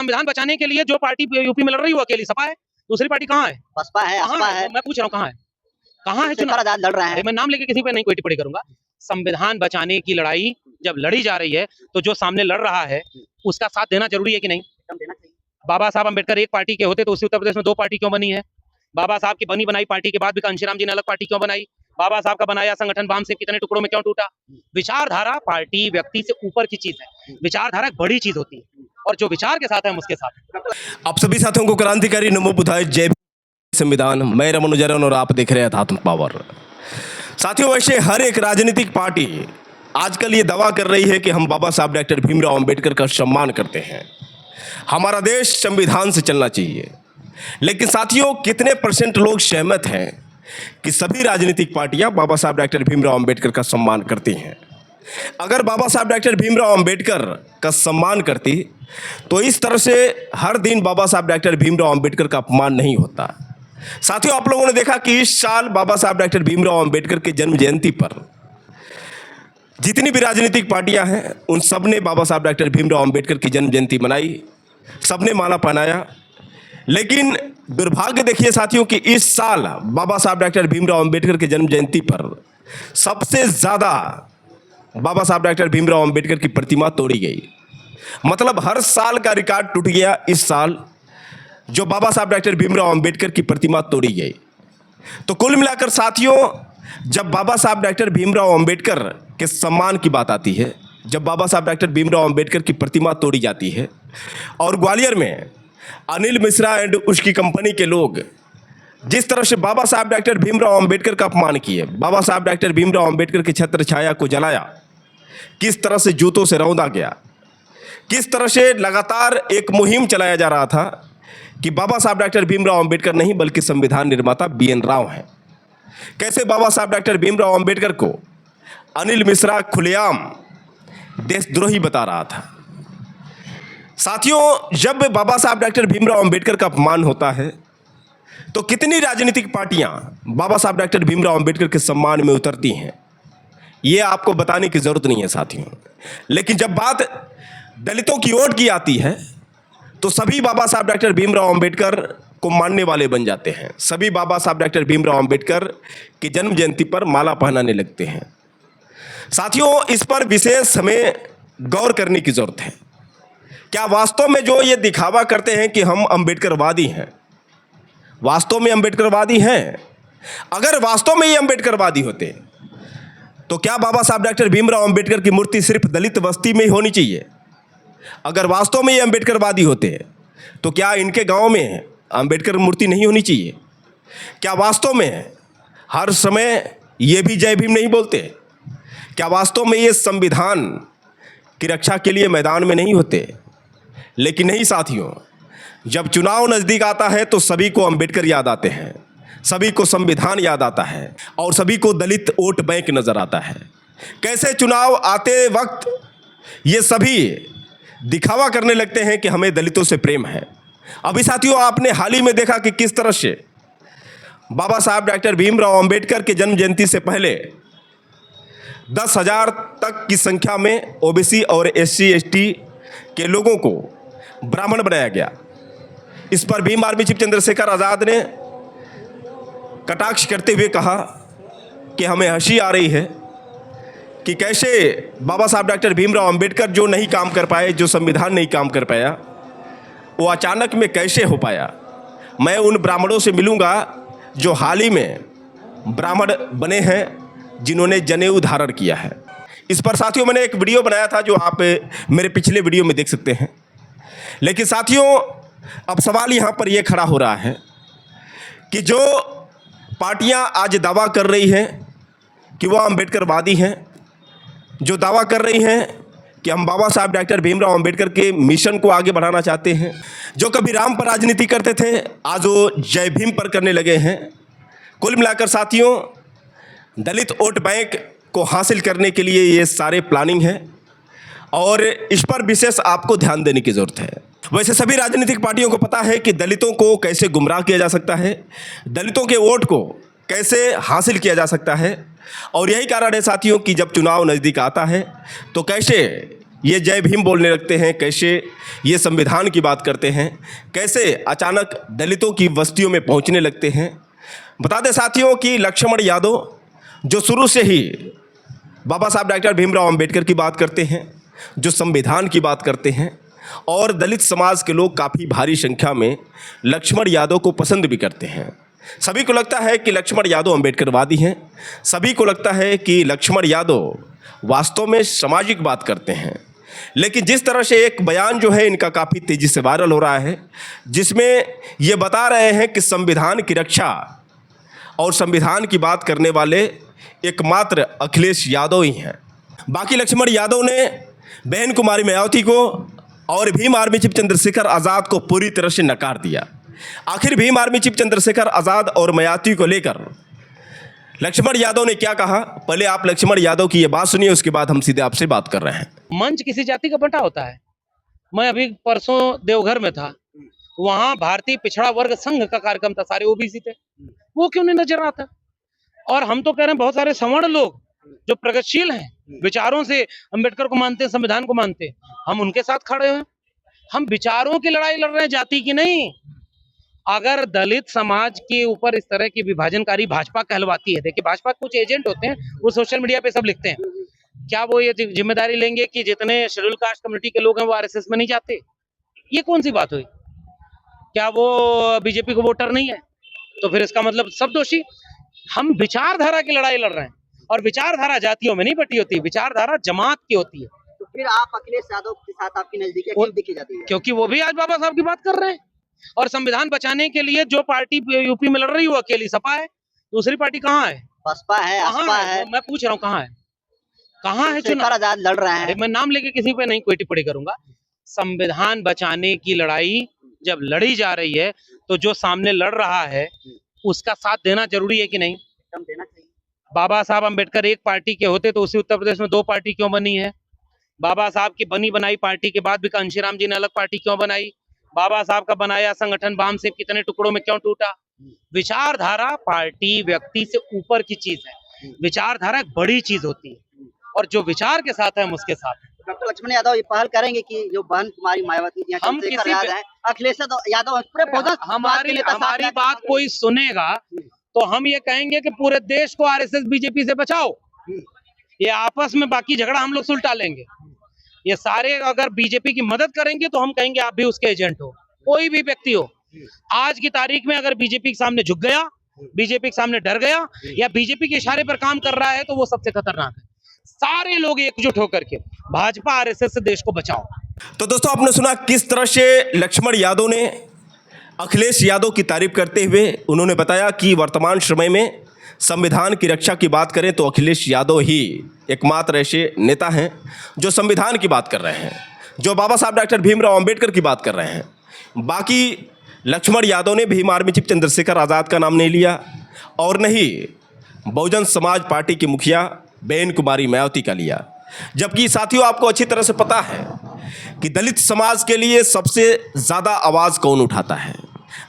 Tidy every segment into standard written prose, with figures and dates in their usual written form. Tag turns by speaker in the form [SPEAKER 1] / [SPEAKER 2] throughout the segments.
[SPEAKER 1] संविधान बचाने के लिए जो पार्टी यूपी में लड़ रही है वो अकेली सपा है, दूसरी पार्टी कहाँ है?
[SPEAKER 2] बसपा है,
[SPEAKER 1] कहाँ
[SPEAKER 2] असपा
[SPEAKER 1] है?
[SPEAKER 2] है,
[SPEAKER 1] मैं पूछ रहा हूँ कहाँ है चुनाव?
[SPEAKER 2] आजाद लड़ रहे हैं।
[SPEAKER 1] मैं नाम लेके किसी पे नहीं कोई टिप्पणी करूंगा। संविधान बचाने की लड़ाई जब लड़ी जा रही है तो जो सामने लड़ रहा है उसका साथ देना जरूरी है कि नहीं? बाबा साहब अम्बेडकर एक पार्टी के होते तो उसी उत्तर प्रदेश में दो पार्टी क्यों बनी है? बाबा साहब की बनी बनाई पार्टी के बाद भी कांशीराम जी ने अलग पार्टी क्यों बनाई? बाबा साहब का बनाया संगठन वाम से कितने टुकड़ों में क्यों टूटा? विचारधारा पार्टी व्यक्ति से ऊपर की चीज है, विचारधारा एक बड़ी चीज होती है और जो विचार के साथ है हम उसके साथ।
[SPEAKER 3] आप सभी साथियों को क्रांतिकारी नमो बुधाय, जय संविधान। मैं रमन उजरन और आप देख रहे हैं अध्यात्म पावर। साथियों, वैसे हर एक राजनीतिक पार्टी आजकल ये दावा कर रही है कि हम बाबा साहब डॉक्टर भीमराव अंबेडकर का सम्मान करते हैं, हमारा देश संविधान से चलना चाहिए। लेकिन साथियों, कितने परसेंट लोग सहमत हैं कि सभी राजनीतिक पार्टियां बाबा साहब डॉक्टर भीमराव अंबेडकर का सम्मान करती हैं? अगर बाबा साहब डॉक्टर भीमराव अंबेडकर का सम्मान करती तो इस तरह से हर दिन बाबा साहब डॉक्टर भीमराव अंबेडकर का अपमान नहीं होता। साथियों, आप लोगों ने देखा कि इस साल बाबा साहब डॉक्टर भीमराव अंबेडकर के जन्म जयंती पर जितनी भी राजनीतिक पार्टियां हैं उन सब ने बाबा साहब डॉक्टर भीमराव अंबेडकर की जन्म जयंती मनाई, सबने माला पहनाया। लेकिन दुर्भाग्य देखिए साथियों कि इस साल बाबा साहब डॉक्टर भीमराव अंबेडकर के जन्म जयंती पर सबसे ज़्यादा बाबा साहब डॉक्टर भीमराव अंबेडकर की प्रतिमा तोड़ी गई। मतलब हर साल का रिकॉर्ड टूट गया इस साल, जो बाबा साहब डॉक्टर भीमराव अंबेडकर की प्रतिमा तोड़ी गई। तो कुल मिलाकर साथियों, जब बाबा साहब डॉक्टर भीमराव अंबेडकर के सम्मान की बात आती है, जब बाबा साहब डॉक्टर भीमराव अंबेडकर की प्रतिमा तोड़ी जाती है और ग्वालियर में अनिल मिश्रा एंड उसकी कंपनी के लोग जिस तरह से बाबा साहब डॉक्टर भीमराव अंबेडकर का अपमान किए, बाबा साहब डॉक्टर भीमराव अंबेडकर की छत्र छाया को जलाया, किस तरह से जूतों से रौंदा गया, किस तरह से लगातार एक मुहिम चलाया जा रहा था कि बाबा साहब डॉक्टर भीमराव अंबेडकर नहीं बल्कि संविधान निर्माता BN राव हैं। कैसे बाबा साहब डॉक्टर भीमराव अंबेडकर को अनिल मिश्रा खुलेआम देशद्रोही बता रहा था। साथियों, जब बाबा साहब डॉक्टर भीमराव अंबेडकर का अपमान होता है तो कितनी राजनीतिक पार्टियां बाबा साहब डॉक्टर भीमराव अंबेडकर के सम्मान में उतरती हैं, ये आपको बताने की जरूरत नहीं है साथियों। लेकिन जब बात दलितों की वोट की आती है तो सभी बाबा साहब डॉक्टर भीमराव अंबेडकर को मानने वाले बन जाते हैं, सभी बाबा साहब डॉक्टर भीमराव अंबेडकर की जन्म जयंती पर माला पहनाने लगते हैं। साथियों, इस पर विशेष हमें गौर करने की जरूरत है। क्या वास्तव में जो ये दिखावा करते हैं कि हम अंबेडकरवादी हैं, वास्तव में अंबेडकरवादी हैं? अगर वास्तव में ये अंबेडकरवादी होते तो क्या बाबा साहब डॉक्टर भीमराव अंबेडकर की मूर्ति सिर्फ दलित बस्ती में ही होनी चाहिए? अगर वास्तव में ये अंबेडकरवादी होते तो क्या इनके गांव में अंबेडकर मूर्ति नहीं होनी चाहिए? क्या वास्तव में हर समय ये भी जय भीम नहीं बोलते? क्या वास्तव में ये संविधान की रक्षा के लिए मैदान में नहीं होते? लेकिन नहीं साथियों, जब चुनाव नज़दीक आता है तो सभी को अंबेडकर याद आते हैं, सभी को संविधान याद आता है और सभी को दलित वोट बैंक नज़र आता है। कैसे चुनाव आते वक्त ये सभी दिखावा करने लगते हैं कि हमें दलितों से प्रेम है। अभी साथियों, आपने हाल ही में देखा कि किस तरह से बाबा साहब डॉक्टर भीमराव अंबेडकर के जन्म जयंती से पहले 10,000 तक की संख्या में OBC और SC ST के लोगों को ब्राह्मण बनाया गया। इस पर भीम आर्मी चीफ चंद्रशेखर आज़ाद ने कटाक्ष करते हुए कहा कि हमें हंसी आ रही है कि कैसे बाबा साहब डॉक्टर भीमराव अंबेडकर जो नहीं काम कर पाए, जो संविधान नहीं काम कर पाया, वो अचानक में कैसे हो पाया। मैं उन ब्राह्मणों से मिलूंगा जो हाल ही में ब्राह्मण बने हैं, जिन्होंने जनेऊ धारण किया है। इस पर साथियों मैंने एक वीडियो बनाया था जो आप मेरे पिछले वीडियो में देख सकते हैं। लेकिन साथियों, अब सवाल यहाँ पर यह खड़ा हो रहा है कि जो पार्टियाँ आज दावा कर रही हैं कि वह अंबेडकरवादी हैं, जो दावा कर रही हैं कि हम बाबा साहब डॉक्टर भीमराव अंबेडकर के मिशन को आगे बढ़ाना चाहते हैं, जो कभी राम पर राजनीति करते थे आज वो जय भीम पर करने लगे हैं। कुल मिलाकर साथियों, दलित वोट बैंक को हासिल करने के लिए ये सारे प्लानिंग है और इस पर विशेष आपको ध्यान देने की ज़रूरत है। वैसे सभी राजनीतिक पार्टियों को पता है कि दलितों को कैसे गुमराह किया जा सकता है, दलितों के वोट को कैसे हासिल किया जा सकता है। और यही कारण है साथियों कि जब चुनाव नज़दीक आता है तो कैसे ये जय भीम बोलने लगते हैं, कैसे ये संविधान की बात करते हैं, कैसे अचानक दलितों की बस्तियों में पहुंचने लगते हैं। बता दें साथियों कि लक्ष्मण यादव जो शुरू से ही बाबा साहब डॉक्टर भीमराव अंबेडकर की बात करते हैं, जो संविधान की बात करते हैं, और दलित समाज के लोग काफ़ी भारी संख्या में लक्ष्मण यादव को पसंद भी करते हैं। सभी को लगता है कि लक्ष्मण यादव अंबेडकरवादी हैं। सभी को लगता है कि लक्ष्मण यादव वास्तव में सामाजिक बात करते हैं। लेकिन जिस तरह से एक बयान जो है इनका काफ़ी तेज़ी से वायरल हो रहा है, जिसमें ये बता रहे हैं कि संविधान की रक्षा और संविधान की बात करने वाले एकमात्र अखिलेश यादव ही हैं। बाकी लक्ष्मण यादव ने बहन कुमारी मायावती को और भीम आर्मी चीफ चंद्रशेखर आज़ाद को पूरी तरह से नकार दिया। आखिर भीम आर्मी चीफ चंद्रशेखर आज़ाद और मायावती को लेकर लक्ष्मण यादव ने क्या कहा, पहले आप लक्ष्मण यादव की ये बात सुनिए, उसके बाद हम सीधे आपसे बात कर रहे हैं।
[SPEAKER 1] मंच किसी जाति का बंटा होता है। मैं अभी परसों देवघर में था, वहां भारतीय पिछड़ा वर्ग संघ का कार्यक्रम था, सारे ओबीसी थे, वो क्यों नहीं नजर आता? और हम तो कह रहे हैं बहुत सारे सवर्ण लोग जो प्रगतिशील हैं, विचारों से अंबेडकर को मानते हैं, संविधान को मानते हैं, हम उनके साथ खड़े हैं। हम विचारों की लड़ाई लड़ रहे हैं, जाति की नहीं। अगर दलित समाज के ऊपर इस तरह की विभाजनकारी भाजपा कहलवाती है, देखिए भाजपा कुछ एजेंट होते हैं, वो सोशल मीडिया पे सब लिखते हैं, क्या वो ये जिम्मेदारी लेंगे कि जितने शेड्यूल कास्ट कम्युनिटी के लोग हैं वो आरएसएस में नहीं जाते? ये कौन सी बात हुई? क्या वो बीजेपी को वोटर नहीं है? तो फिर इसका मतलब सब दोषी। हम विचारधारा की लड़ाई लड़ रहे हैं, और विचारधारा जातियों में नहीं बटी होती, विचारधारा जमात की होती है।
[SPEAKER 2] तो फिर आप अखिलेश यादव के साथ आपकी नजदीकी क्यों दिखी जाती है?
[SPEAKER 1] क्योंकि वो भी आज बाबा साहब की बात कर रहे हैं, और संविधान बचाने के लिए जो पार्टी यूपी में लड़ रही है वो अकेली सपा है। दूसरी पार्टी कहाँ है?
[SPEAKER 2] बसपा है, असपा है।
[SPEAKER 1] मैं पूछ रहा हूँ कहाँ है, कहाँ है? चुनाव
[SPEAKER 2] आजाद लड़ रहे हैं।
[SPEAKER 1] मैं नाम लेके किसी पे नहीं कोई टिप्पणी करूंगा। संविधान बचाने की लड़ाई जब लड़ी जा रही है तो जो सामने लड़ रहा है उसका साथ देना जरूरी है कि नहीं?
[SPEAKER 2] एकदम देना चाहिए।
[SPEAKER 1] बाबा साहब अंबेडकर एक पार्टी के होते तो उसी उत्तर प्रदेश में दो पार्टी क्यों बनी है? बाबा साहब की बनी बनाई पार्टी के बाद भी कांशीराम जी ने अलग पार्टी क्यों बनाई? बाबा साहब का बनाया संगठन बाम से कितने टुकड़ों में क्यों टूटा? विचारधारा पार्टी व्यक्ति से ऊपर की चीज है। विचारधारा एक बड़ी चीज होती है, और जो विचार के साथ है हम उसके साथ हैं।
[SPEAKER 2] डॉक्टर लक्ष्मण यादव ये पहल करेंगे कि जो बहन कुमारी मायावती जी हैं,
[SPEAKER 1] हम
[SPEAKER 2] चंद्रशेखर
[SPEAKER 1] किसी
[SPEAKER 2] यादव हैं, अखिलेश यादव पूरे बहुजन
[SPEAKER 1] हमारी बात कोई सुनेगा तो हम ये कहेंगे कि पूरे देश को आरएसएस बीजेपी से बचाओ। ये आपस में बाकी झगड़ा हम लोग सुलटा लेंगे। ये सारे अगर बीजेपी की मदद करेंगे तो हम कहेंगे आप भी उसके एजेंट हो, कोई भी व्यक्ति हो। आज की तारीख में अगर बीजेपी के सामने झुक गया, बीजेपी के सामने डर गया, या बीजेपी के इशारे पर काम कर रहा है, तो वो सबसे खतरनाक है। सारे लोग एकजुट होकर के भाजपा आरएसएस से देश को बचाओ।
[SPEAKER 3] तो दोस्तों आपने सुना किस तरह से लक्ष्मण यादव ने अखिलेश यादव की तारीफ करते हुए उन्होंने बताया कि वर्तमान समय में संविधान की रक्षा की बात करें तो अखिलेश यादव ही एकमात्र ऐसे नेता हैं जो संविधान की बात कर रहे हैं, जो बाबा साहब डॉक्टर भीमराव अंबेडकर की बात कर रहे हैं। बाकी लक्ष्मण यादव ने भीम आर्मी चीफ चंद्रशेखर आज़ाद का नाम नहीं लिया, और नहीं बहुजन समाज पार्टी की मुखिया बहन कुमारी मायावती का लिया। जबकि साथियों आपको अच्छी तरह से पता है कि दलित समाज के लिए सबसे ज़्यादा आवाज़ कौन उठाता है,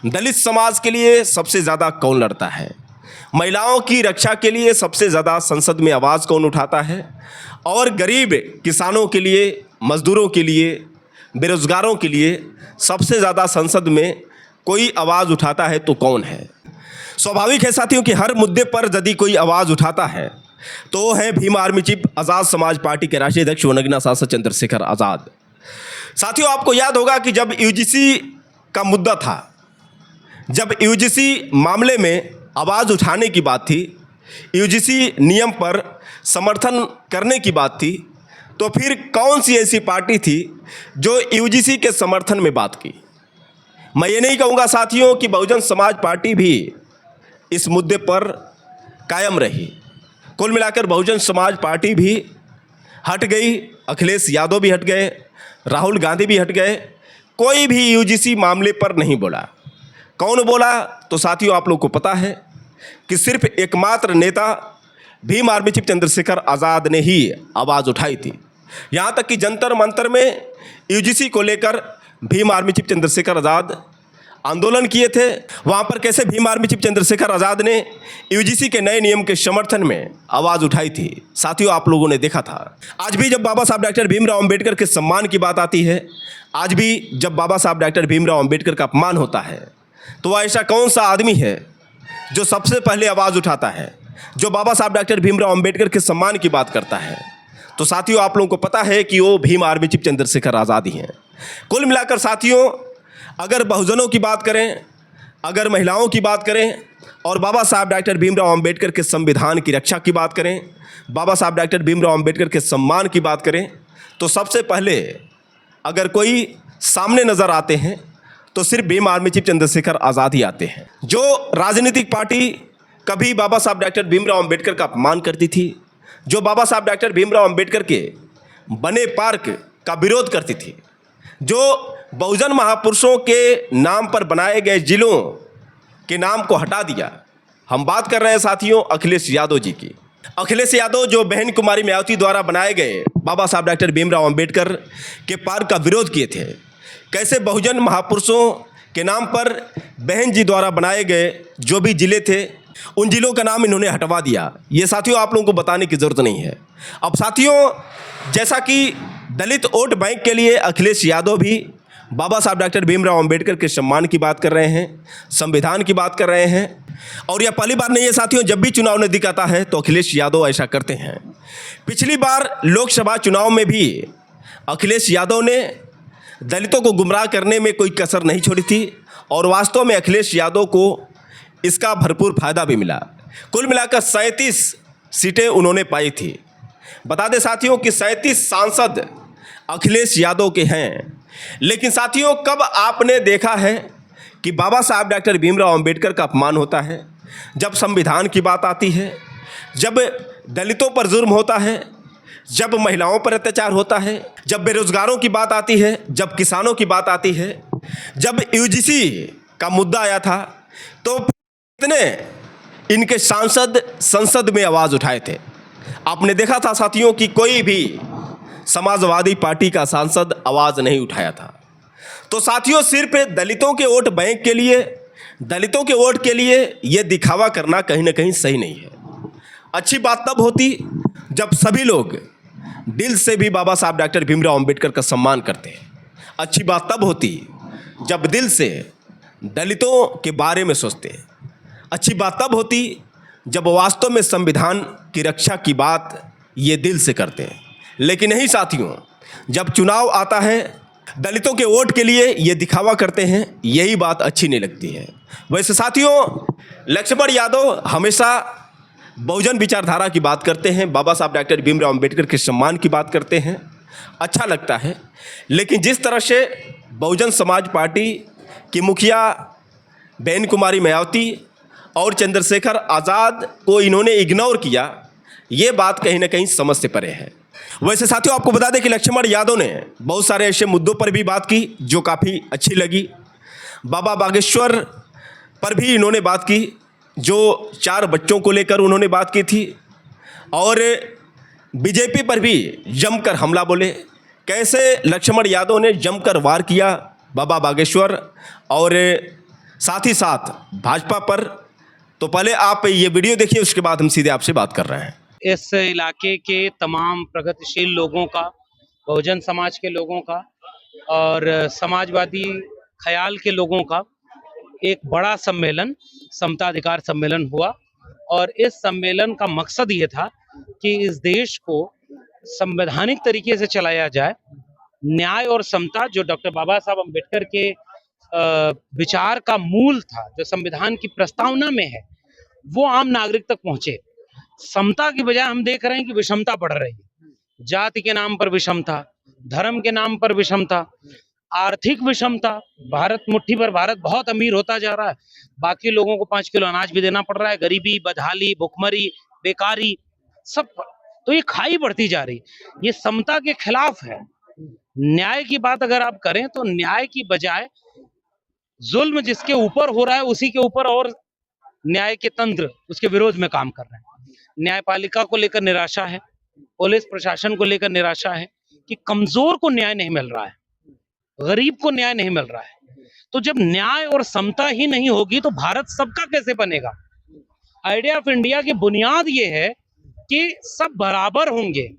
[SPEAKER 3] दलित समाज के लिए सबसे ज़्यादा कौन लड़ता है, महिलाओं की रक्षा के लिए सबसे ज़्यादा संसद में आवाज़ कौन उठाता है, और गरीब किसानों के लिए, मजदूरों के लिए, बेरोज़गारों के लिए सबसे ज़्यादा संसद में कोई आवाज़ उठाता है तो कौन है? स्वाभाविक है साथियों कि हर मुद्दे पर यदि कोई आवाज़ उठाता है तो है भीम आर्मी चीफ आज़ाद समाज पार्टी के राष्ट्रीय अध्यक्ष व नगीना सांसद चंद्रशेखर आज़ाद। साथियों आपको याद होगा कि जब यूजीसी का मुद्दा था, जब यूजीसी मामले में आवाज़ उठाने की बात थी, यूजीसी नियम पर समर्थन करने की बात थी, तो फिर कौन सी ऐसी पार्टी थी जो यूजीसी के समर्थन में बात की? मैं ये नहीं कहूँगा साथियों कि बहुजन समाज पार्टी भी इस मुद्दे पर कायम रही। कुल मिलाकर बहुजन समाज पार्टी भी हट गई, अखिलेश यादव भी हट गए, राहुल गांधी भी हट गए, कोई भी यूजीसी मामले पर नहीं बोला। कौन बोला? तो साथियों आप लोग को पता है कि सिर्फ एकमात्र नेता भीम आर्मी चीफ चंद्रशेखर आज़ाद ने ही आवाज़ उठाई थी। यहाँ तक कि जंतर मंतर में यूजीसी को लेकर भीम आर्मी चीफ चंद्रशेखर आज़ाद आंदोलन किए थे, वहाँ पर कैसे भीम आर्मी चीफ चंद्रशेखर आज़ाद ने यूजीसी के नए नियम के समर्थन में आवाज़ उठाई थी। साथियों, आप लोगों ने देखा था, आज भी जब बाबा साहब डॉक्टर भीमराव अंबेडकर के सम्मान की बात आती है, आज भी जब बाबा साहब डॉक्टर भीमराव अंबेडकर का अपमान होता है, तो वह ऐसा कौन सा आदमी है जो सबसे पहले आवाज़ उठाता है, जो बाबा साहब डॉक्टर भीमराव अंबेडकर के सम्मान की बात करता है? तो साथियों, आप लोगों को पता है कि वो भीम आर्मी चीफ चंद्रशेखर आज़ाद ही हैं। कुल मिलाकर साथियों, अगर बहुजनों की बात करें, अगर महिलाओं की बात करें और बाबा साहब डॉक्टर भीमराव अंबेडकर के संविधान की रक्षा की बात करें, बाबा साहब डॉक्टर भीमराव अंबेडकर के सम्मान की बात करें, तो सबसे पहले अगर कोई सामने नज़र आते हैं तो सिर्फ भीम आर्मी चीफ चंद्रशेखर आज़ाद ही आते हैं। जो राजनीतिक पार्टी कभी बाबा साहब डॉक्टर भीमराव अंबेडकर का अपमान करती थी, जो बाबा साहब डॉक्टर भीमराव अंबेडकर के बने पार्क का विरोध करती थी, जो बहुजन महापुरुषों के नाम पर बनाए गए जिलों के नाम को हटा दिया, हम बात कर रहे हैं साथियों अखिलेश यादव जी की। अखिलेश यादव जो बहन कुमारी मायावती द्वारा बनाए गए बाबा साहब डॉक्टर भीमराव अंबेडकर के पार्क का विरोध किए थे, कैसे बहुजन महापुरुषों के नाम पर बहन जी द्वारा बनाए गए जो भी जिले थे, उन जिलों का नाम इन्होंने हटवा दिया। ये साथियों आप लोगों को बताने की ज़रूरत नहीं है। अब साथियों, जैसा कि दलित वोट बैंक के लिए अखिलेश यादव भी बाबा साहब डॉक्टर भीमराव अंबेडकर के सम्मान की बात कर रहे हैं, संविधान की बात कर रहे हैं, और यह पहली बार नहीं है साथियों, जब भी चुनाव नज़दीक आता है तो अखिलेश यादव ऐसा करते हैं। पिछली बार लोकसभा चुनाव में भी अखिलेश यादव ने दलितों को गुमराह करने में कोई कसर नहीं छोड़ी थी, और वास्तव में अखिलेश यादव को इसका भरपूर फायदा भी मिला। कुल मिलाकर 37 सीटें उन्होंने पाई थी। बता दें साथियों कि 37 सांसद अखिलेश यादव के हैं। लेकिन साथियों, कब आपने देखा है कि बाबा साहब डॉक्टर भीमराव अंबेडकर का अपमान होता है? जब संविधान की बात आती है, जब दलितों पर जुर्म होता है, जब महिलाओं पर अत्याचार होता है, जब बेरोजगारों की बात आती है, जब किसानों की बात आती है, जब यूजीसी का मुद्दा आया था, तो कितने इनके सांसद संसद में आवाज़ उठाए थे। आपने देखा था साथियों कि कोई भी समाजवादी पार्टी का सांसद आवाज़ नहीं उठाया था। तो साथियों, सिर्फ दलितों के वोट बैंक के लिए, दलितों के वोट के लिए ये दिखावा करना कहीं ना कहीं सही नहीं है। अच्छी बात तब होती जब सभी लोग दिल से भी बाबा साहब डॉक्टर भीमराव अंबेडकर का सम्मान करते हैं। अच्छी बात तब होती जब दिल से दलितों के बारे में सोचते। अच्छी बात तब होती जब वास्तव में संविधान की रक्षा की बात ये दिल से करते हैं। लेकिन नहीं साथियों, जब चुनाव आता है दलितों के वोट के लिए ये दिखावा करते हैं, यही बात अच्छी नहीं लगती है। वैसे साथियों, लक्ष्मण यादव हमेशा बहुजन विचारधारा की बात करते हैं, बाबा साहब डॉक्टर भीमराव अंबेडकर के सम्मान की बात करते हैं, अच्छा लगता है। लेकिन जिस तरह से बहुजन समाज पार्टी की मुखिया बहन कुमारी मायावती और चंद्रशेखर आज़ाद को इन्होंने इग्नोर किया, ये बात कहीं ना कहीं समझ से परे है। वैसे साथियों, आपको बता दें कि लक्ष्मण यादव ने बहुत सारे ऐसे मुद्दों पर भी बात की जो काफ़ी अच्छी लगी। बाबा बागेश्वर पर भी इन्होंने बात की, जो 4 बच्चों को लेकर उन्होंने बात की थी, और बीजेपी पर भी जमकर हमला बोले। कैसे लक्ष्मण यादव ने जमकर वार किया बाबा बागेश्वर और साथ ही साथ भाजपा पर। तो पहले आप ये वीडियो देखिए, उसके बाद हम सीधे आपसे बात कर रहे हैं।
[SPEAKER 1] इस इलाके के तमाम प्रगतिशील लोगों का, बहुजन समाज के लोगों का और समाजवादी ख्याल के लोगों का एक बड़ा सम्मेलन, समता अधिकार सम्मेलन हुआ। और इस सम्मेलन का मकसद ये था कि इस देश को संवैधानिक तरीके से चलाया जाए। न्याय और समता, जो डॉक्टर बाबा साहब अम्बेडकर के विचार का मूल था, जो संविधान की प्रस्तावना में है, वो आम नागरिक तक पहुंचे। समता की बजाय हम देख रहे हैं कि विषमता बढ़ रही है। जाति के नाम पर विषमता, धर्म के नाम पर विषमता, आर्थिक विषमता। भारत मुट्ठी भर, भारत बहुत अमीर होता जा रहा है, बाकी लोगों को 5 किलो अनाज भी देना पड़ रहा है। गरीबी, बदहाली, भुखमरी, बेकारी, सब, तो ये खाई बढ़ती जा रही। ये समता के खिलाफ है। न्याय की बात अगर आप करें तो न्याय की बजाय जुल्म जिसके ऊपर हो रहा है उसी के ऊपर और न्याय के तंत्र उसके विरोध में काम कर रहे हैं। न्यायपालिका को लेकर निराशा है, पुलिस प्रशासन को लेकर निराशा है कि कमजोर को न्याय नहीं मिल रहा है, गरीब को न्याय नहीं मिल रहा है। तो जब न्याय और समता ही नहीं होगी तो भारत सबका कैसे बनेगा? आइडिया ऑफ इंडिया की बुनियाद ये है कि सब बराबर होंगे।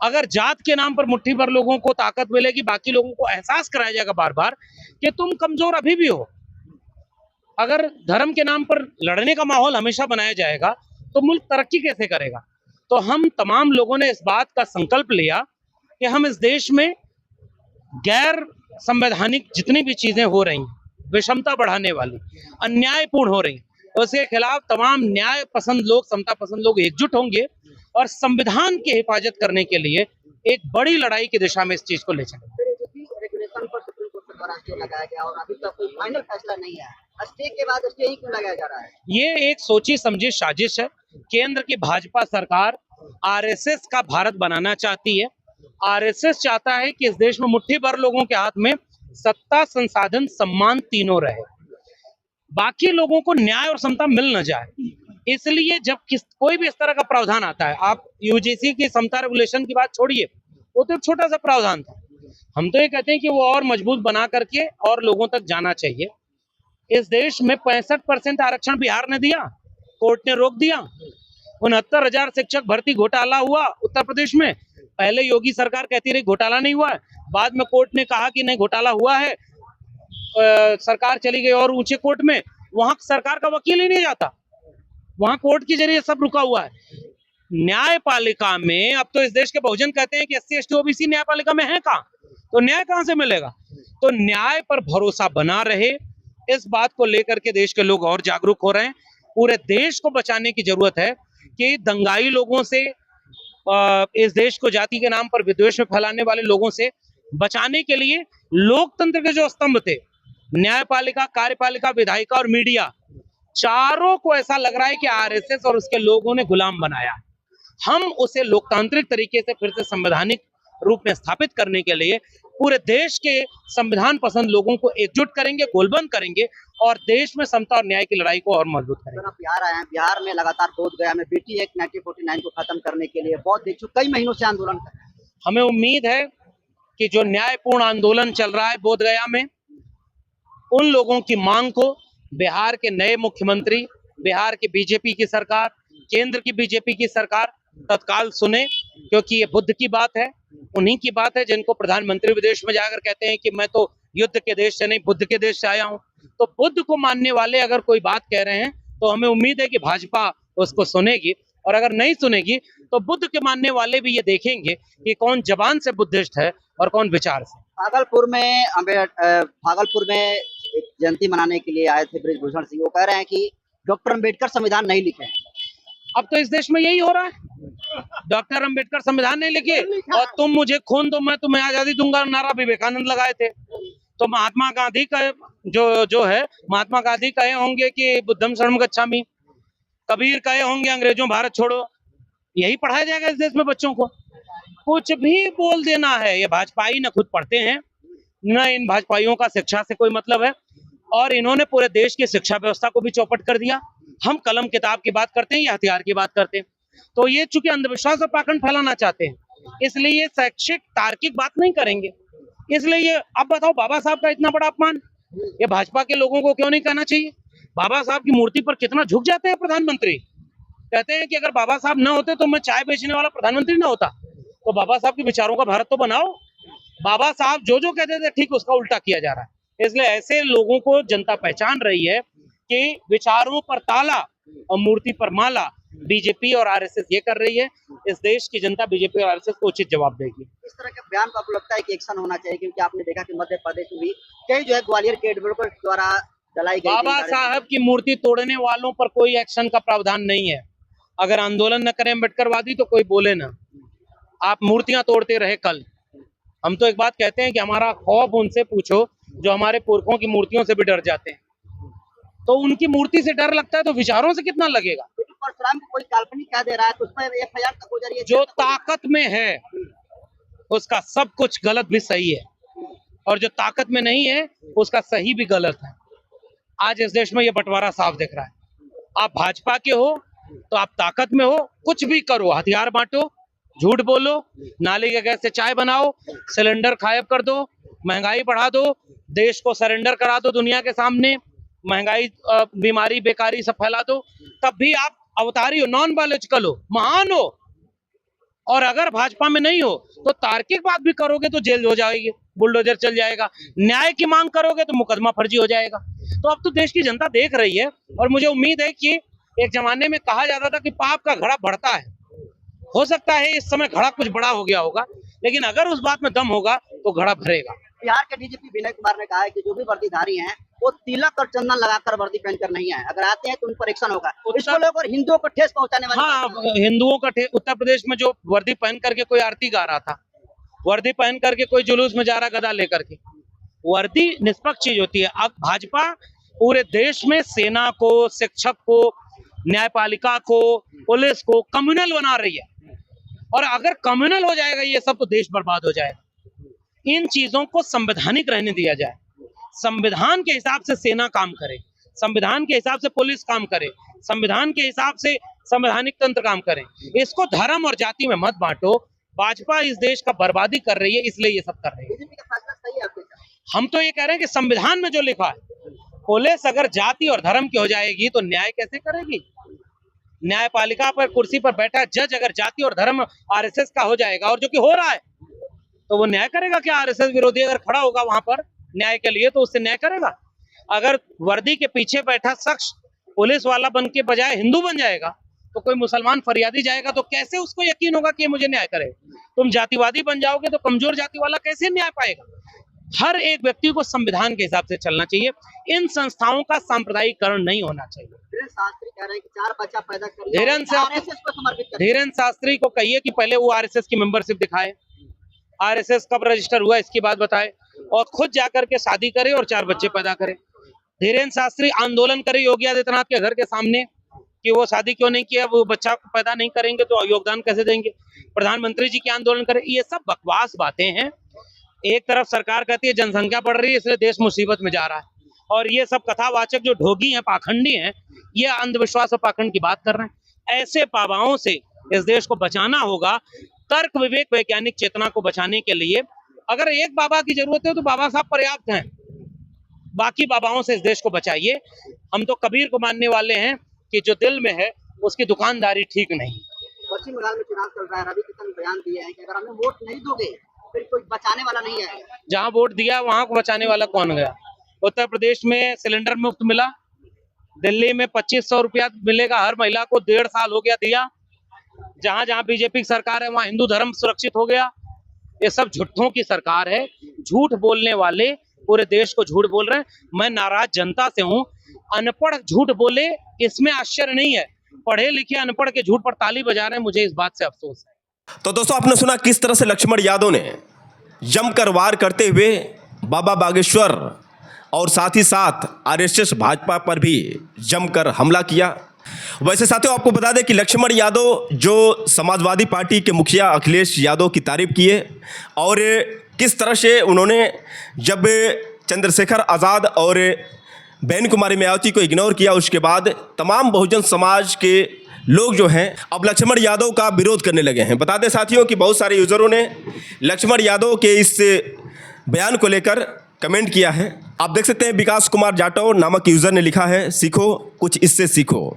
[SPEAKER 1] अगर जात के नाम पर मुट्ठी भर लोगों को ताकत मिलेगी, बाकी लोगों को एहसास कराया जाएगा बार बार कि तुम कमजोर अभी भी हो। अगर धर्म के नाम पर लड़ने का माहौल हमेशा बनाया जाएगा तो मुल्क तरक्की कैसे करेगा? तो हम तमाम लोगों ने इस बात का संकल्प लिया कि हम इस देश में गैर संवैधानिक जितनी भी चीजें हो रही, विषमता बढ़ाने वाली, अन्यायपूर्ण हो रही, उसके खिलाफ तमाम न्याय पसंद लोग, समता पसंद लोग एकजुट होंगे और संविधान की हिफाजत करने के लिए एक बड़ी लड़ाई की दिशा में इस चीज को ले चलेंगे।
[SPEAKER 2] रेगुलेशन पर सुप्रीम कोर्ट से द्वारा स्टे लगाया गया और अभी तक कोई फाइनल फैसला नहीं आया। स्टे के बाद स्टे ही क्यों लगाया जा रहा है?
[SPEAKER 1] ये एक सोची समझी साजिश है। केंद्र की भाजपा सरकार आरएसएस का भारत बनाना चाहती है। आरएसएस चाहता है कि इस देश में मुट्ठी भर लोगों के हाथ में सत्ता, संसाधन, सम्मान तीनों रहे, बाकी लोगों को न्याय और समता मिल न जाए। इसलिए जब कोई भी इस तरह का प्रावधान आता है, आप यूजीसी की समता रेगुलेशन की बात छोड़िए, वो तो एक छोटा सा प्रावधान था। हम तो ये कहते हैं कि वो और मजबूत बना करके और लोगों तक जाना चाहिए। इस देश में 65% आरक्षण बिहार ने दिया, कोर्ट ने रोक दिया। 69,000 शिक्षक भर्ती घोटाला हुआ उत्तर प्रदेश में। पहले योगी सरकार कहती रही घोटाला नहीं हुआ है, बाद में कोर्ट ने कहा कि नहीं घोटाला हुआ है। सरकार चली गई और ऊंचे कोर्ट में, वहां सरकार का वकील ही नहीं जाता, वहां कोर्ट के जरिए सब रुका हुआ है। न्यायपालिका में अब तो इस देश के बहुजन कहते हैं कि SC ST OBC न्यायपालिका में है कहाँ, तो न्याय कहां से मिलेगा? तो न्याय पर भरोसा बना रहे, इस बात को लेकर के देश के लोग और जागरूक हो रहे हैं। पूरे देश को बचाने की जरूरत है कि दंगाई लोगों से, इस देश को जाति के नाम पर विद्वेष में फैलाने वाले लोगों से बचाने के लिए लोकतंत्र के जो स्तंभ थे, न्यायपालिका, कार्यपालिका, विधायिका और मीडिया, चारों को ऐसा लग रहा है कि आरएसएस और उसके लोगों ने गुलाम बनाया। हम उसे लोकतांत्रिक तरीके से फिर से संवैधानिक रूप में स्थापित करने के लिए पूरे देश के संविधान पसंद लोगों को एकजुट करेंगे, गोलबंद करेंगे और देश में समता और न्याय की लड़ाई को और मजबूत करेंगे।
[SPEAKER 2] आप बिहार आए हैं, बिहार में लगातार बोधगया में बेटी एक्ट 1949 को खत्म करने के लिए बहुत भिक्षुक कई महीनों से आंदोलन कर रहे हैं।
[SPEAKER 1] हमें उम्मीद है कि जो न्यायपूर्ण आंदोलन चल रहा है बोधगया में, उन लोगों की मांग को बिहार के नए मुख्यमंत्री, बिहार की बीजेपी की सरकार, केंद्र की बीजेपी की सरकार तत्काल सुने, क्योंकि ये बुद्ध की बात है, उन्हीं की बात है जिनको प्रधानमंत्री विदेश में जाकर कहते हैं कि मैं तो युद्ध के देश से नहीं बुद्ध के देश से आया हूं। तो बुद्ध को मानने वाले अगर कोई बात कह रहे हैं तो हमें उम्मीद है कि भाजपा उसको सुनेगी, और अगर नहीं सुनेगी तो बुद्ध के मानने वाले भी ये देखेंगे कि कौन जबान से बुद्धिस्ट है और कौन विचार से।
[SPEAKER 2] भागलपुर में एक जयंती मनाने के लिए आए थे बृजभूषण सिंह, वो कह रहे हैं कि डॉक्टर अंबेडकर संविधान नहीं लिखे हैं।
[SPEAKER 1] अब तो इस देश में यही हो रहा है, डॉक्टर अंबेडकर संविधान नहीं लिखे और तुम मुझे खून दो मैं तुम्हें आजादी दूंगा नारा विवेकानंद लगाए थे। तो महात्मा गांधी का जो है, महात्मा गांधी कहे होंगे कि बुद्धम शरणम गच्छामि, कबीर कहे होंगे अंग्रेजों भारत छोड़ो। यही पढ़ाया जाएगा इस देश में बच्चों को? कुछ भी बोल देना है। ये भाजपाई न खुद पढ़ते हैं, न इन भाजपाइयों का शिक्षा से कोई मतलब है, और इन्होंने पूरे देश की शिक्षा व्यवस्था को भी चौपट कर दिया। हम कलम किताब की बात करते हैं या हथियार की बात करते हैं? तो ये चूंकि अंधविश्वास और पाखंड फैलाना चाहते हैं, इसलिए शैक्षिक तार्किक बात नहीं करेंगे। इसलिए ये अब बताओ, बाबा साहब का इतना बड़ा अपमान ये भाजपा के लोगों को क्यों नहीं कहना चाहिए? बाबा साहब की मूर्ति पर कितना झुक जाते हैं प्रधानमंत्री। कहते हैं कि अगर बाबा साहब न होते तो मैं चाय बेचने वाला प्रधानमंत्री न होता। तो बाबा साहब के विचारों का भारत तो बनाओ। बाबा साहब जो कहते थे ठीक उसका उल्टा किया जा रहा है। इसलिए ऐसे लोगों को जनता पहचान रही है कि विचारों पर ताला और मूर्ति पर माला बीजेपी और आरएसएस ये कर रही है। इस देश की जनता बीजेपी और आरएसएस को उचित जवाब देगी।
[SPEAKER 2] इस तरह के बयान को आपको लगता है कि एक्शन होना चाहिए? क्योंकि आपने देखा कि मध्य प्रदेश में भी कई जो है ग्वालियर के एडवोकेट द्वारा जलाई गई
[SPEAKER 1] बाबा साहब की मूर्ति तोड़ने वालों पर कोई एक्शन का प्रावधान नहीं है। अगर आंदोलन न करें अम्बेडकरवादी तो कोई बोले ना। आप मूर्तियां तोड़ते रहे कल। हम तो एक बात कहते हैं कि हमारा खौफ उनसे पूछो जो हमारे पुरखों की मूर्तियों से भी डर जाते हैं। तो उनकी मूर्ति से डर लगता है तो विचारों से कितना लगेगा?
[SPEAKER 2] परशुराम को कोई काल्पनिक कह दे रहा है तो उस पर एफआईआर तक हो जा रही है।
[SPEAKER 1] जो ताकत में है उसका सब कुछ गलत भी सही है, और जो ताकत में नहीं है उसका सही भी गलत है। आज इस देश में ये बंटवारा साफ दिख रहा है। आप भाजपा के हो तो आप ताकत में हो, कुछ भी करो, हथियार बांटो, झूठ बोलो, नाली के गैस से चाय बनाओ, सिलेंडर गायब कर दो, महंगाई बढ़ा दो, देश को सरेंडर करा दो दुनिया के सामने, महंगाई, बीमारी, बेकारी सब फैला दो, तब भी आप अवतारी हो, नॉन बायोलॉजिकल हो, महान हो। और अगर भाजपा में नहीं हो तो तार्किक बात भी करोगे तो जेल हो जाएगी, बुलडोजर चल जाएगा, न्याय की मांग करोगे तो मुकदमा फर्जी हो जाएगा। तो अब तो देश की जनता देख रही है, और मुझे उम्मीद है कि एक जमाने में कहा जाता था कि पाप का घड़ा बढ़ता है, हो सकता है इस समय घड़ा कुछ बड़ा हो गया होगा, लेकिन अगर उस बात में दम होगा तो घड़ा भरेगा।
[SPEAKER 2] बिहार के डीजीपी विनय कुमार ने कहा है कि जो भी वर्दीधारी हैं वो तिलक और चंदन लगाकर वर्दी पहनकर नहीं आए, अगर आते हैं तो उन पर एक्शन होगा। इसको लेकर हिंदुओं को ठेस पहुंचाने वाले,
[SPEAKER 1] हाँ, हिंदुओं का उत्तर प्रदेश में जो वर्दी पहन करके कोई आरती गा रहा था, वर्दी पहन करके कोई जुलूस में जा रहा गदा लेकर के, वर्दी निष्पक्ष चीज होती है। अब भाजपा पूरे देश में सेना को, शिक्षक को, न्यायपालिका को, पुलिस को कम्युनल बना रही है, और अगर कम्युनल हो जाएगा ये सब तो देश बर्बाद हो जाएगा। इन चीजों को संवैधानिक रहने दिया जाए, संविधान के हिसाब से सेना काम करे, संविधान के हिसाब से पुलिस काम करे, संविधान के हिसाब से संवैधानिक तंत्र काम करे। इसको धर्म और जाति में मत बांटो। भाजपा इस देश का बर्बादी कर रही है, इसलिए ये सब कर रही है।
[SPEAKER 2] बीजेपी का फैसला सही है आपके साथ?
[SPEAKER 1] हम तो ये कह रहे हैं कि संविधान में जो लिखा है, पुलिस अगर जाति और धर्म की हो जाएगी तो न्याय कैसे करेगी? न्यायपालिका पर कुर्सी पर बैठा जज अगर जाति और धर्म आरएसएस का हो जाएगा, और जो कि हो रहा है, तो वो न्याय करेगा क्या? आरएसएस विरोधी अगर खड़ा होगा वहां पर न्याय के लिए तो उससे न्याय करेगा। अगर वर्दी के पीछे बैठा शख्स पुलिस वाला बन के बजाय हिंदू बन जाएगा, तो कोई मुसलमान फरियादी जाएगा तो कैसे उसको यकीन होगा कि ये मुझे न्याय करेगा? तुम जातिवादी बन जाओगे तो कमजोर जाति वाला कैसे न्याय पाएगा? हर एक व्यक्ति को संविधान के हिसाब से चलना चाहिए। इन संस्थाओं का सांप्रदायिकरण नहीं होना चाहिए।
[SPEAKER 2] धीरेन्द्र शास्त्री कह रहे हैं कि 4 बच्चा पैदा कर
[SPEAKER 1] धीरेन्द्र
[SPEAKER 2] को समर्पित करें।
[SPEAKER 1] धीरेन्द्र शास्त्री को कहिए कि पहले वो आरएसएस की मेंबरशिप दिखाए, आरएसएस कब रजिस्टर हुआ इसकी बात बताए, और खुद जाकर के शादी करे और 4 बच्चे पैदा करे। धीरेन्द्र शास्त्री आंदोलन करे योगी आदित्यनाथ के घर के सामने कि वो शादी क्यों नहीं किया, वो बच्चा पैदा नहीं करेंगे तो योगदान कैसे देंगे। प्रधानमंत्री जी के आंदोलन करे। ये सब बकवास बातें हैं। एक तरफ सरकार कहती है जनसंख्या बढ़ रही है इसलिए देश मुसीबत में जा रहा है, और ये सब कथावाचक जो ढोगी हैं, पाखंडी हैं, ये अंधविश्वास और पाखंड की बात कर रहे हैं। ऐसे पावाओं से इस देश को बचाना होगा। तर्क विवेक वैज्ञानिक चेतना को बचाने के लिए अगर एक बाबा की जरूरत है तो बाबा साहब पर्याप्त हैं, बाकी बाबाओं से इस देश को बचाइए। हम तो कबीर को मानने वाले हैं कि जो दिल में है उसकी दुकानदारी ठीक नहीं।
[SPEAKER 2] पश्चिम बंगाल में चुनाव चल रहा है, रवि किशन बयान दिए हैं कि अगर हमें वोट नहीं दोगे फिर कोई बचाने वाला नहीं आएगा।
[SPEAKER 1] जहां वोट दिया वहां को बचाने वाला कौन गया? उत्तर प्रदेश में सिलेंडर मुफ्त मिला, दिल्ली में 2500 रुपया मिलेगा हर महिला को, 1.5 साल हो गया दिया। जहां जहां बीजेपी की सरकार है वहां हिंदू धर्म सुरक्षित हो गया। ये सब झूठों की सरकार है। झूठ बोलने वाले पूरे देश को झूठ बोल रहे हैं। मैं नाराज जनता से हूं। अनपढ़ झूठ बोले इसमें आश्चर्य नहीं है, पढ़े लिखे अनपढ़ के झूठ पर ताली बजा रहे हैं, मुझे इस बात से अफसोस है।
[SPEAKER 3] तो दोस्तों, आपने सुना किस तरह से लक्ष्मण यादव ने जमकर वार करते हुए बाबा बागेश्वर और साथ ही साथ आरएसएस भाजपा पर भी जमकर हमला किया। वैसे साथियों, आपको बता दें कि लक्ष्मण यादव जो समाजवादी पार्टी के मुखिया अखिलेश यादव की तारीफ किए, और किस तरह से उन्होंने जब चंद्रशेखर आज़ाद और बहन कुमारी मायावती को इग्नोर किया, उसके बाद तमाम बहुजन समाज के लोग जो हैं अब लक्ष्मण यादव का विरोध करने लगे हैं। बता दें साथियों कि बहुत सारे यूज़रों ने लक्ष्मण यादव के इस बयान को लेकर कमेंट किया है। आप देख सकते हैं, विकास कुमार जाटव नामक यूज़र ने लिखा है, सीखो कुछ इससे सीखो।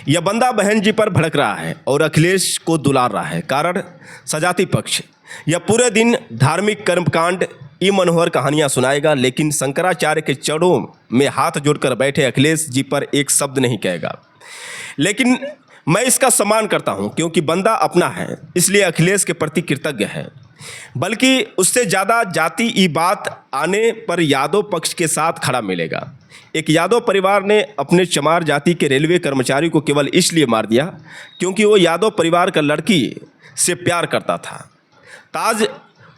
[SPEAKER 3] यह बंदा बहन जी पर भड़क रहा है और अखिलेश को दुलार रहा है, कारण सजाती पक्ष। यह पूरे दिन धार्मिक कर्मकांड ई मनोहर कहानियाँ सुनाएगा, लेकिन शंकराचार्य के चरणों में हाथ जोड़कर बैठे अखिलेश जी पर एक शब्द नहीं कहेगा। लेकिन मैं इसका सम्मान करता हूं, क्योंकि बंदा अपना है, इसलिए अखिलेश के प्रति कृतज्ञ है। बल्कि उससे ज़्यादा जाति ई बात आने पर यादव पक्ष के साथ खड़ा मिलेगा। एक यादव परिवार ने अपने चमार जाति के रेलवे कर्मचारी को केवल इसलिए मार दिया क्योंकि वो यादव परिवार का लड़की से प्यार करता था। ताज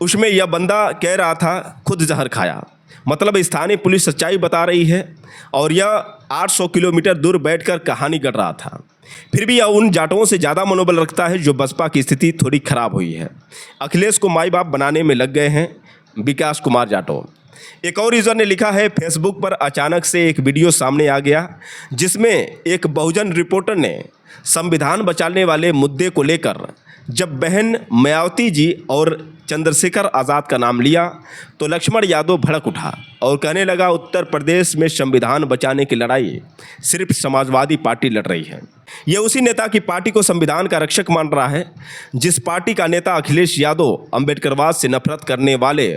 [SPEAKER 3] उसमें यह बंदा कह रहा था खुद जहर खाया। मतलब स्थानीय पुलिस सच्चाई बता रही है, और यह 800 किलोमीटर दूर बैठकर कहानी गढ़ रहा था। फिर भी यह उन जाटों से ज़्यादा मनोबल रखता है जो बसपा की स्थिति थोड़ी खराब हुई है। अखिलेश को माई बाप बनाने में लग गए हैं विकास कुमार जाटव। एक और यूज़र ने लिखा है, फेसबुक पर अचानक से एक वीडियो सामने आ गया जिसमें एक बहुजन रिपोर्टर ने संविधान बचाने वाले मुद्दे को लेकर जब बहन मायावती जी और चंद्रशेखर आज़ाद का नाम लिया तो लक्ष्मण यादव भड़क उठा और कहने लगा उत्तर प्रदेश में संविधान बचाने की लड़ाई सिर्फ समाजवादी पार्टी लड़ रही है। यह उसी नेता की पार्टी को संविधान का रक्षक मान रहा है जिस पार्टी का नेता अखिलेश यादव अंबेडकरवाद से नफरत करने वाले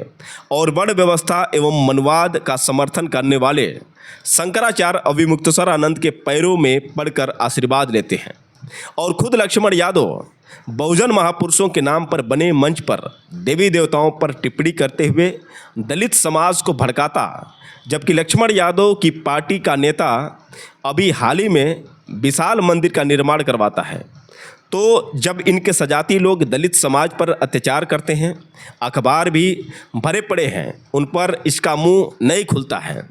[SPEAKER 3] और वर्ण व्यवस्था एवं मनवाद का समर्थन करने वाले शंकराचार्य अविमुक्तेश्वरानंद के पैरों में पड़कर आशीर्वाद लेते हैं और खुद लक्ष्मण यादव बहुजन महापुरुषों के नाम पर बने मंच पर देवी देवताओं पर टिप्पणी करते हुए दलित समाज को भड़काता, जबकि लक्ष्मण यादव की पार्टी का नेता अभी हाल ही में विशाल मंदिर का निर्माण करवाता है। तो जब इनके सजाती लोग दलित समाज पर अत्याचार करते हैं, अखबार भी भरे पड़े हैं, उन पर इसका मुंह नहीं खुलता है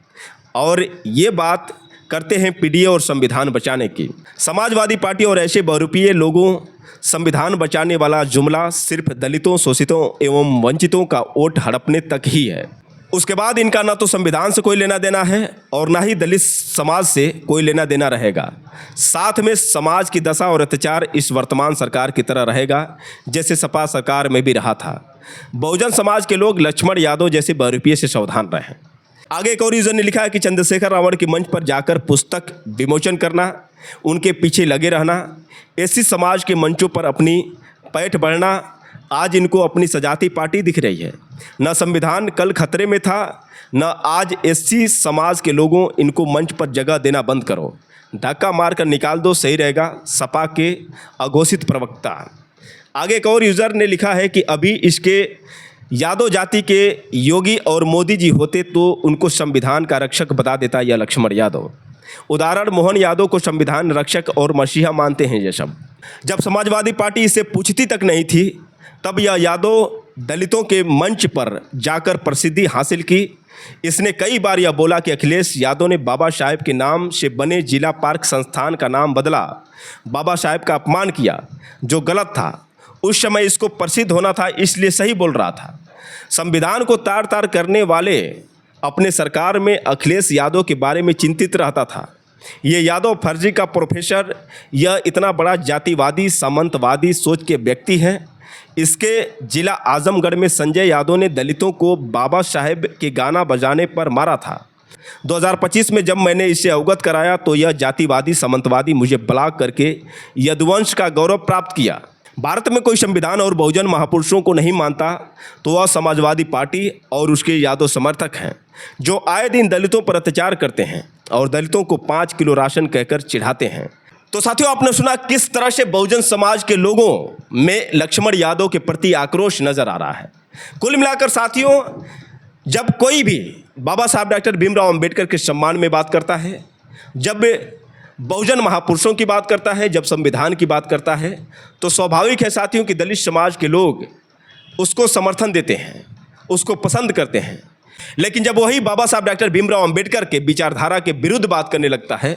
[SPEAKER 3] और ये बात करते हैं पीडीए और संविधान बचाने की। समाजवादी पार्टी और ऐसे बहुरूपीय लोगों संविधान बचाने वाला जुमला सिर्फ दलितों, शोषितों एवं वंचितों का वोट हड़पने तक ही है। उसके बाद इनका ना तो संविधान से कोई लेना देना है और ना ही दलित समाज से कोई लेना देना रहेगा। साथ में समाज की दशा और अत्याचार इस वर्तमान सरकार की तरह रहेगा जैसे सपा सरकार में भी रहा था। बहुजन समाज के लोग लक्ष्मण यादव जैसे बहुरूपीय से सावधान रहें। आगे एक और यूजर ने लिखा है कि चंद्रशेखर रावण के मंच पर जाकर पुस्तक विमोचन करना, उनके पीछे लगे रहना, एससी समाज के मंचों पर अपनी पैठ बढ़ना, आज इनको अपनी सजाती पार्टी दिख रही है। न संविधान कल खतरे में था, न आज एससी समाज के लोगों इनको मंच पर जगह देना बंद करो, धक्का मारकर निकाल दो, सही रहेगा। सपा के अघोषित प्रवक्ता। आगे एक और यूज़र ने लिखा है कि अभी इसके यादव जाति के योगी और मोदी जी होते तो उनको संविधान का रक्षक बता देता यह लक्ष्मण यादव। उदाहरण मोहन यादव को संविधान रक्षक और मसीहा मानते हैं ये सब। जब समाजवादी पार्टी इसे पूछती तक नहीं थी तब यह यादव दलितों के मंच पर जाकर प्रसिद्धि हासिल की। इसने कई बार यह बोला कि अखिलेश यादव ने बाबा साहेब के नाम से बने जिला पार्क संस्थान का नाम बदला, बाबा साहेब का अपमान किया जो गलत था। उस समय इसको प्रसिद्ध होना था इसलिए सही बोल रहा था। संविधान को तार तार करने वाले अपने सरकार में अखिलेश यादव के बारे में चिंतित रहता था। ये यादव फर्जी का प्रोफेसर, यह इतना बड़ा जातिवादी सामंतवादी सोच के व्यक्ति हैं। इसके जिला आजमगढ़ में संजय यादव ने दलितों को बाबा साहेब के गाना बजाने पर मारा था। 2025 में जब मैंने इसे अवगत कराया तो यह जातिवादी सामंतवादी मुझे ब्लॉक करके यदुवंश का गौरव प्राप्त किया। भारत में कोई संविधान और बहुजन महापुरुषों को नहीं मानता तो वह समाजवादी पार्टी और उसके यादव समर्थक हैं जो आए दिन दलितों पर अत्याचार करते हैं और दलितों को 5 किलो राशन कहकर चिढ़ाते हैं। तो साथियों, आपने सुना किस तरह से बहुजन समाज के लोगों में लक्ष्मण यादव के प्रति आक्रोश नजर आ रहा है। कुल मिलाकर साथियों, जब कोई भी बाबा साहब डॉक्टर भीमराव अंबेडकर के सम्मान में बात करता है, जब बहुजन महापुरुषों की बात करता है, जब संविधान की बात करता है, तो स्वाभाविक है साथियों कि दलित समाज के लोग उसको समर्थन देते हैं, उसको पसंद करते हैं। लेकिन जब वही बाबा साहब डॉक्टर भीमराव अंबेडकर के विचारधारा के विरुद्ध बात करने लगता है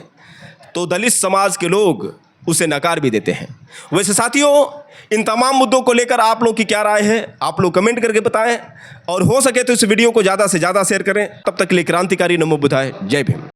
[SPEAKER 3] तो दलित समाज के लोग उसे नकार भी देते हैं। वैसे साथियों, इन तमाम मुद्दों को लेकर आप लोग की क्या राय है, आप लोग कमेंट करके बताएं और हो सके तो इस वीडियो को ज़्यादा से ज़्यादा शेयर करें। तब तक के लिए क्रांतिकारी नमो बुद्धाय, जय भीम।